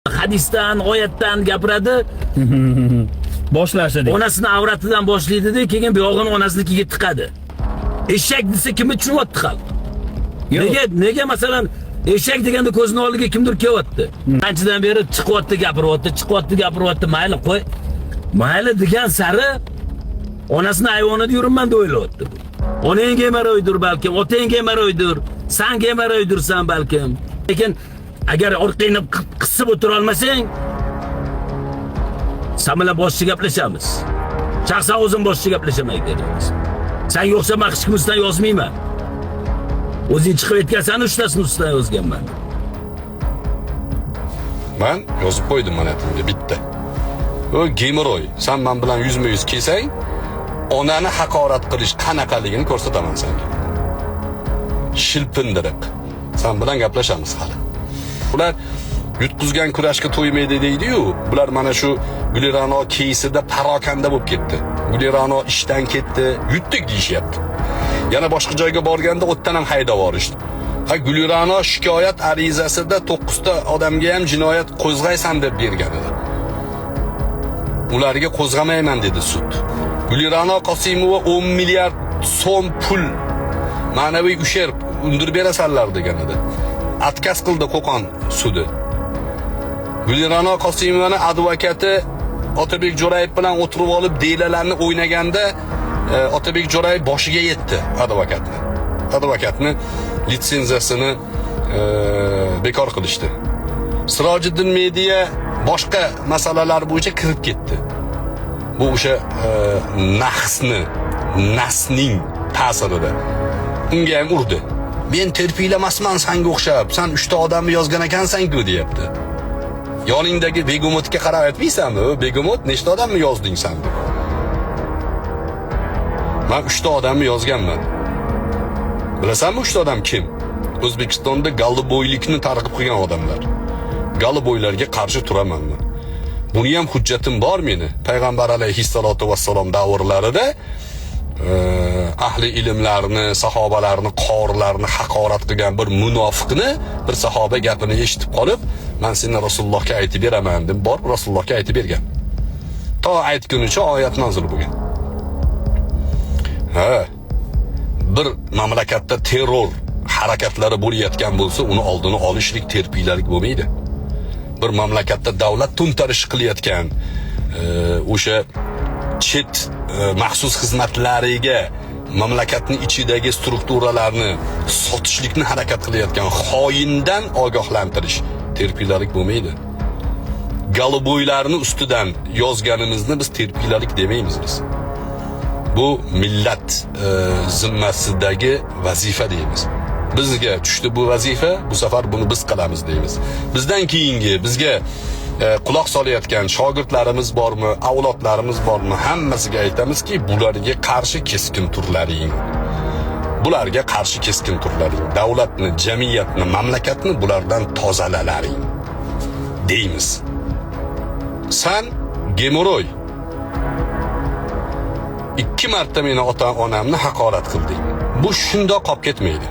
Hadisdan, oyatdan gapiradi. Boshlashdi. Onasini avratidan boshlaydi-da, keyin bu yog'ini onasinikiga tiqadi. Eshak desa kimni tushunyapti xalq? Nega masalan eshak deganda ko'zini oldiga kimdir kelyapti? Qanchadan beri chiqyapti, mayli qo'y. Mayli degan sari onasini hayvonida yuribman deb o'ylayapti. Onang gemaroydir balkim, otang gemaroydir, sen gemaroydirsan balkim. Lekin agar orqangni qisib o'tira olmasang, sen bilan boshqa gaplashamiz. Shaxsan o'zim boshqa gaplashamay kerak. Sen yo'qsa men hech kimdan yozmayman. O'zing chiqib aytgansan, uchtasini ustidan yozganman. Men yozib qo'ydim mana etimga bitta. O gemeroy, sen men bilan yuzma-yuz kelsang, onani haqorat qilish qanaqaligini ko'rsataman senga. Shilpindiriq. Sen bilan gaplashamiz hali. Ular yutqizgan kurashga to'ymaydi deydi-yu, bular mana shu Gulirano keysida parokanda bo'lib ketdi. Gulirano ishdan ketdi, yutdik deyishyapti. Yana boshqa joyga borganda o'tdan ham haydab yuborishdi. Ha, Gulirano shikoyat arizasida 9 ta odamga ham jinoyat qo'zg'aysan deb bergan edi. Ularga qo'zg'amayman dedi sud. Gulirano Qosimova 10 milliard so'm pul ma'naviy usherb undirib berasanlar degan edi. Atkaz qildi Qo'qon sudi. Gulirano Qosimovaning advokati Otabek Jo'rayev bilan o'tirib olib delalarni o'ynaganda Otabek Jo'rayev boshiga yetdi advokatni. Advokatni litsenziyasini bekor qilishdi. Sirojiddin Media boshqa masalalar bo'yicha kirib ketdi. Bu o'sha nasning ta'sirida unga ham urdi. Men terpiylamasman senga o'xshab, sen 3 ta odamni yozgan ekansan-ku deyapti. Yoningdagi Begumotga qarab aytmaysanmi? Begumot nechta odamni yozding sen deb. Men 3 ta odamni yozganman. Bilasanmi 3 ta odam kim? O'zbekistonda galliboylikni targ'ib qilgan odamlar. Galliboylarga qarshi turaman men. Buni ham hujjatim bor meni. Payg'ambar alayhissalatu vassalom davrlarida ahli ilmlarni, sahobalarni, qorilarni haqorat qilgan bir munofiqni bir sahoba gapini eshitib qolib, men seni Rasulullohga aytib beraman deb borib Rasulullohga aytib bergan. To aytgunicha oyat nozil bo'lgan. Bir mamlakatda terror harakatlari bo'layotgan bo'lsa, uni oldini olishlik terpiylarlik bo'lmaydi. Bir mamlakatda davlat to'ntarish qilayotgan o'sha chet maxsus xizmatlariga mamlakatning ichidagi strukturalarni sotishlikni harakat qilayotgan xoindan ogohlantirish terpiylarlik bo'lmaydi. Galliboylarni ustidan yozganimizni biz terpiylarlik demaymiz biz. Bu millat zimmasidagi vazifa deymiz. Bizga tushdi bu vazifa, bu safar buni biz qilamiz deymiz. Bizdan keyingi bizga quloq solayotgan shogirdlarimiz bormi, avlodlarimiz bormi, hammasiga aytamizki, bularga qarshi keskin turlaring. Bularga qarshi keskin turlaring. Davlatni, jamiyatni, mamlakatni bulardan tozalalaring deymiz. Sen gemoroy 2 marta meni ota-onamni haqorat qilding. Bu shundoq qolib ketmaydi.